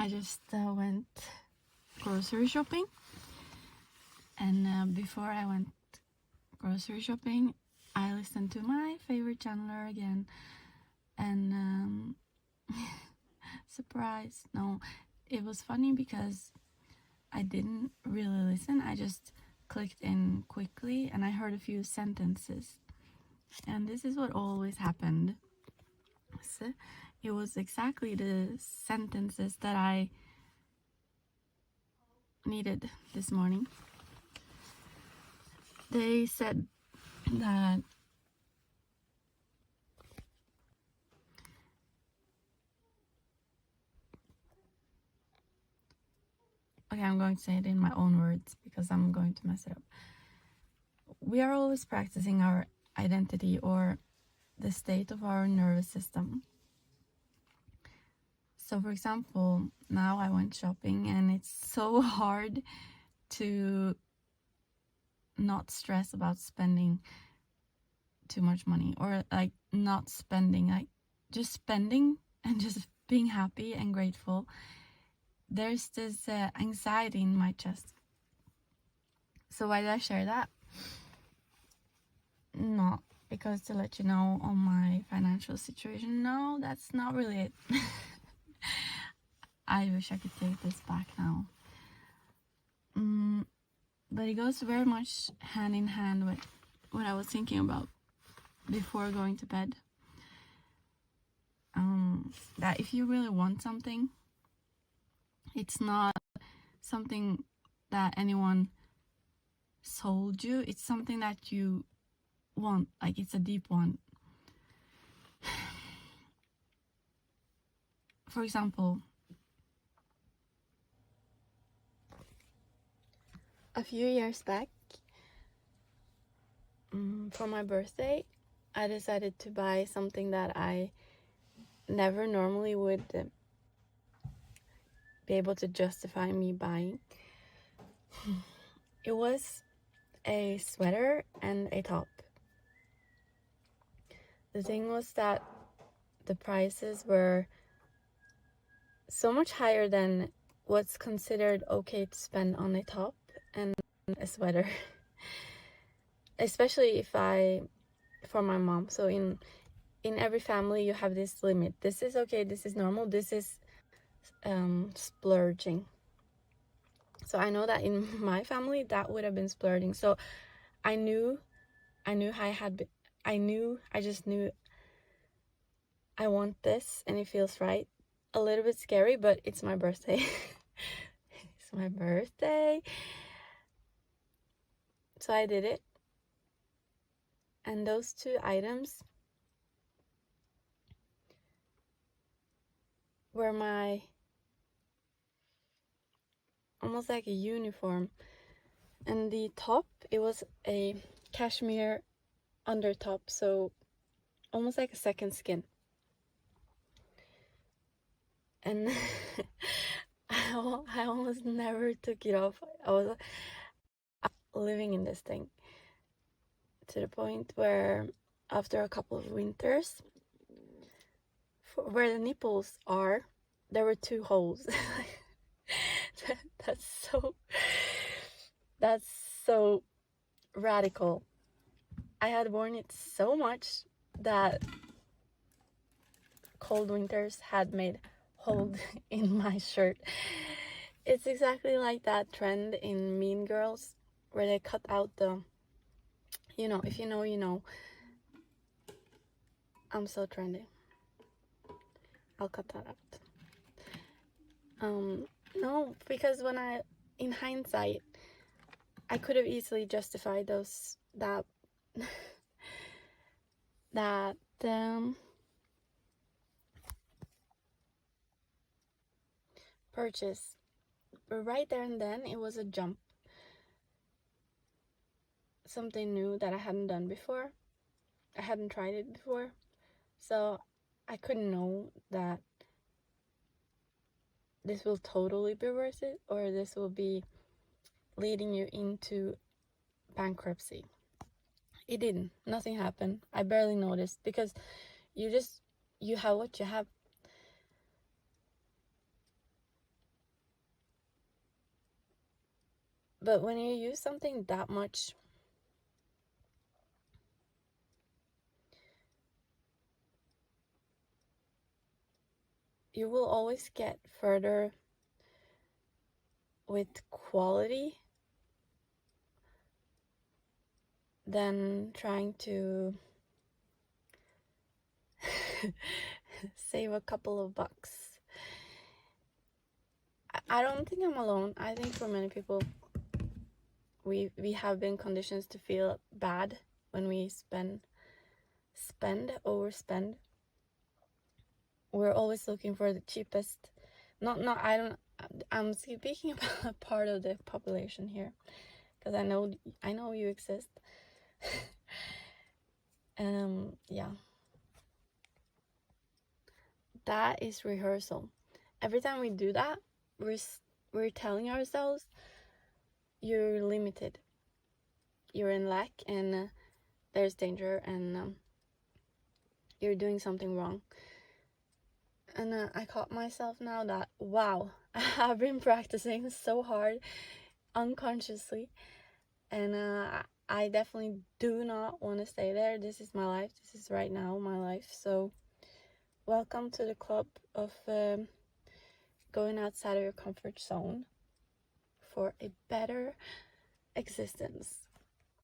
I just went grocery shopping, and before I went grocery shopping, I listened to my favorite channeler again, and surprise, no, it was funny because I didn't really listen. I just clicked in quickly and I heard a few sentences, and this is what always happened. So it was exactly the sentences that I needed this morning. They said that okay, I'm going to say it in my own words because I'm going to mess it up. We are always practicing our identity or the state of our nervous system. So for example, now I went shopping and it's so hard to not stress about spending too much money, or like not spending, like just spending and just being happy and grateful. There's this anxiety in my chest. So why did I share that? Not because to let you know on my financial situation. No, that's not really it. I wish I could take this back now. But it goes very much hand in hand with what I was thinking about before going to bed. That if you really want something, it's not something that anyone sold you. It's something that you want. Like, it's a deep one. For example, a few years back, for my birthday, I decided to buy something that I never normally would be able to justify me buying. It was a sweater and a top. The thing was that the prices were so much higher than what's considered okay to spend on a top and a sweater. Especially for my mom. So in every family you have this limit. This is okay, this is normal, this is splurging. So I know that in my family that would have been splurging. So I just knew I want this and it feels right. A little bit scary, but it's my birthday. It's my birthday. So I did it. And those two items were my almost like a uniform. And the top, it was a cashmere under top, so almost like a second skin. And I almost never took it off. I was living in this thing to the point where after a couple of winters, where the nipples are, there were 2 holes. That's so radical. I had worn it so much that cold winters had made hold in my shirt. It's exactly like that trend in Mean Girls where they cut out the, if you know, you know. I'm so trendy. I'll cut that out. No, because in hindsight, I could have easily justified that purchase. But right there and then, it was a jump. Something new that I hadn't done before. I hadn't tried it before. So I couldn't know that this will totally be worth it, or this will be leading you into bankruptcy. It didn't. Nothing happened. I barely noticed because you have what you have. But when you use something that much, you will always get further with quality than trying to save a couple of bucks. I don't think I'm alone. I think for many people, we have been conditioned to feel bad when we overspend. We're always looking for the cheapest. I'm speaking about a part of the population here, because I know you exist. Yeah. That is rehearsal. Every time we do that, we're telling ourselves, you're limited, you're in lack, and there's danger, and you're doing something wrong. And I caught myself now that, wow, I've been practicing so hard unconsciously, and I definitely do not want to stay there. This is my life. This is right now my life. So welcome to the club of going outside of your comfort zone for a better existence.